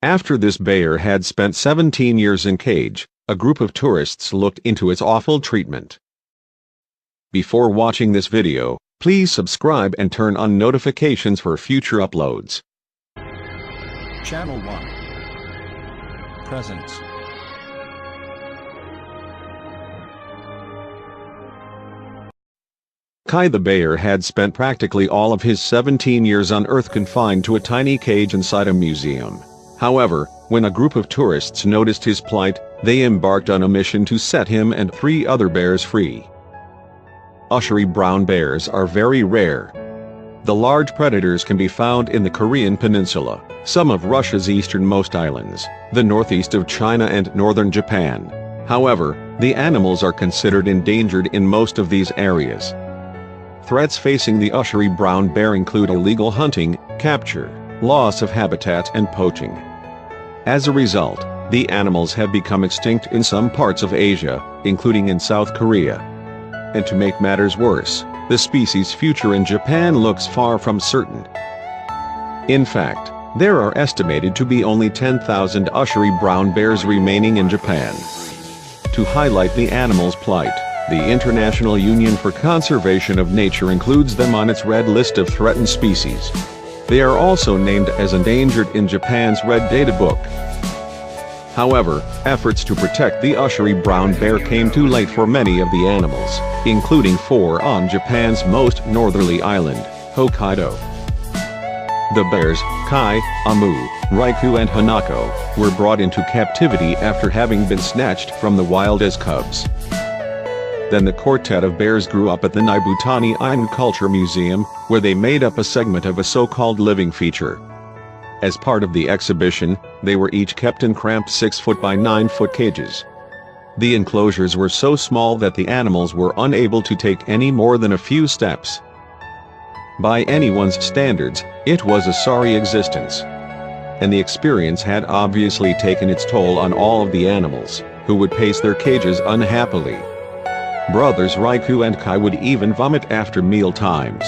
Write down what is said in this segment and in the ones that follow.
After this bear had spent 17 years in cage, a group of tourists looked into its awful treatment. Before watching this video, please subscribe and turn on notifications for future uploads. Channel 1 Presents. Kai the bear had spent practically all of his 17 years on Earth confined to a tiny cage inside a museum. However, when a group of tourists noticed his plight, they embarked on a mission to set him and 3 other bears free. Ussuri brown bears are very rare. The large predators can be found in the Korean Peninsula, some of Russia's easternmost islands, the northeast of China and northern Japan. However, the animals are considered endangered in most of these areas. Threats facing the Ussuri brown bear include illegal hunting, capture, loss of habitat and poaching. As a result, the animals have become extinct in some parts of Asia, including in South Korea. And to make matters worse, the species' future in Japan looks far from certain. In fact, there are estimated to be only 10,000 Ussuri brown bears remaining in Japan. To highlight the animal's plight, the International Union for Conservation of Nature includes them on its red list of threatened species. They are also named as endangered in Japan's Red Data Book. However, efforts to protect the Ussuri brown bear came too late for many of the animals, including 4 on Japan's most northerly island, Hokkaido. The bears, Kai, Amu, Raikou and Hanako, were brought into captivity after having been snatched from the wild as cubs. Then the quartet of bears grew up at the Nibutani Ainu Culture Museum, where they made up a segment of a so-called living feature. As part of the exhibition, they were each kept in cramped 6-foot by 9-foot cages. The enclosures were so small that the animals were unable to take any more than a few steps. By anyone's standards, it was a sorry existence. And the experience had obviously taken its toll on all of the animals, who would pace their cages unhappily. Brothers Raikou and Kai would even vomit after meal times.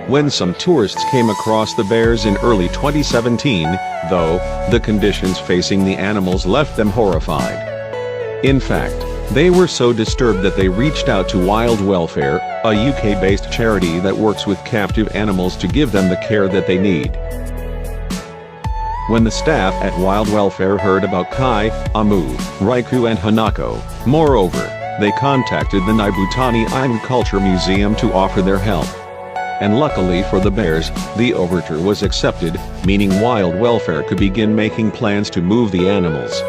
When some tourists came across the bears in early 2017, though, the conditions facing the animals left them horrified. In fact, they were so disturbed that they reached out to Wild Welfare, a UK-based charity that works with captive animals to give them the care that they need. When the staff at Wild Welfare heard about Kai, Amu, Raikou and Hanako, moreover, they contacted the Nibutani Ainu Culture Museum to offer their help. And luckily for the bears, the overture was accepted, meaning Wild Welfare could begin making plans to move the animals.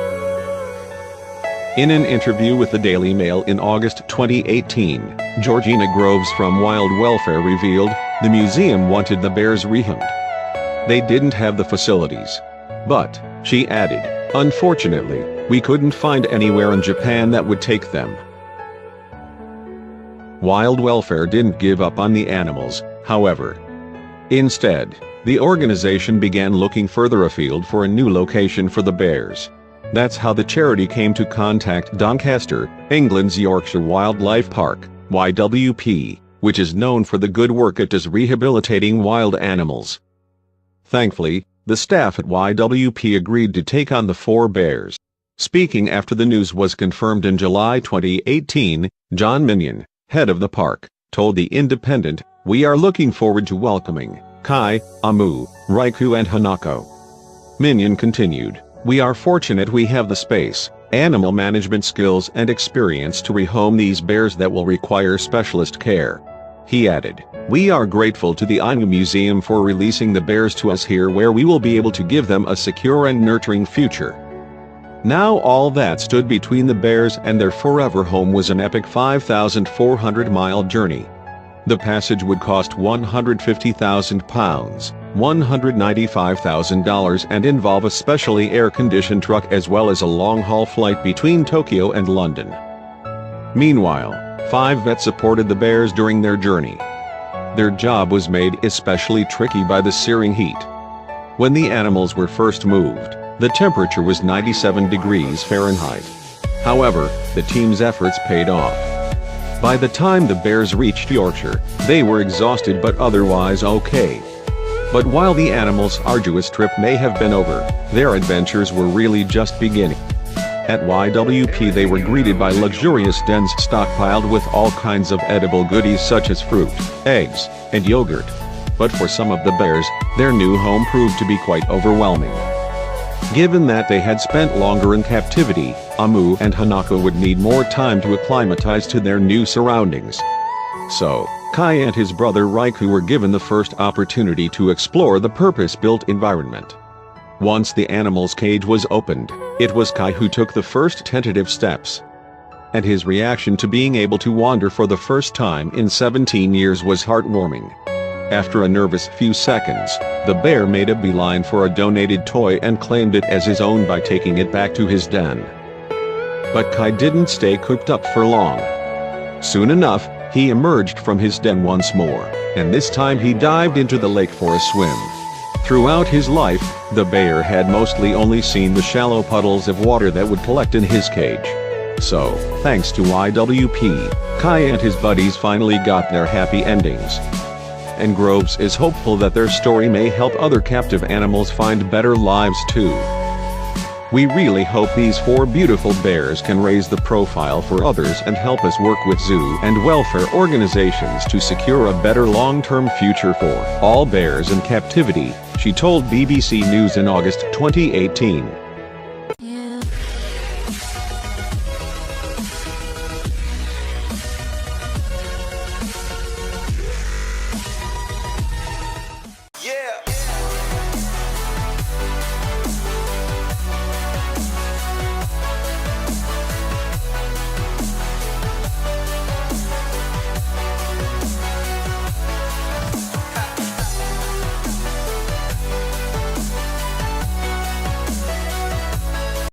In an interview with the Daily Mail in August 2018, Georgina Groves from Wild Welfare revealed, the museum wanted the bears rehomed. They didn't have the facilities. But, she added, unfortunately, we couldn't find anywhere in Japan that would take them. Wild Welfare didn't give up on the animals, however. Instead, the organization began looking further afield for a new location for the bears. That's how the charity came to contact Doncaster, England's Yorkshire Wildlife Park, YWP, which is known for the good work it does rehabilitating wild animals. Thankfully, the staff at YWP agreed to take on the 4 bears. Speaking after the news was confirmed in July 2018, John Minion, head of the park, told The Independent, "We are looking forward to welcoming Kai, Amu, Raikou and Hanako." Minion continued, "We are fortunate we have the space, animal management skills and experience to rehome these bears that will require specialist care." He added, "We are grateful to the Ainu Museum for releasing the bears to us here where we will be able to give them a secure and nurturing future." Now all that stood between the bears and their forever home was an epic 5,400-mile journey. The passage would cost £150,000, $195,000 and involve a specially air-conditioned truck as well as a long-haul flight between Tokyo and London. Meanwhile, 5 vets supported the bears during their journey. Their job was made especially tricky by the searing heat. When the animals were first moved, the temperature was 97 degrees Fahrenheit. However, the team's efforts paid off. By the time the bears reached Yorkshire, they were exhausted but otherwise okay. But while the animals' arduous trip may have been over, their adventures were really just beginning. At YWP they were greeted by luxurious dens stockpiled with all kinds of edible goodies such as fruit, eggs, and yogurt. But for some of the bears, their new home proved to be quite overwhelming. Given that they had spent longer in captivity, Amu and Hanako would need more time to acclimatize to their new surroundings. So, Kai and his brother Raiku were given the first opportunity to explore the purpose-built environment. Once the animal's cage was opened, it was Kai who took the first tentative steps. And his reaction to being able to wander for the first time in 17 years was heartwarming. After a nervous few seconds, the bear made a beeline for a donated toy and claimed it as his own by taking it back to his den. But Kai didn't stay cooped up for long. Soon enough, he emerged from his den once more, and this time he dived into the lake for a swim. Throughout his life, the bear had mostly only seen the shallow puddles of water that would collect in his cage. So, thanks to YWP, Kai and his buddies finally got their happy endings. And Groves is hopeful that their story may help other captive animals find better lives too. We really hope these 4 beautiful bears can raise the profile for others and help us work with zoo and welfare organizations to secure a better long-term future for all bears in captivity, she told BBC News in August 2018.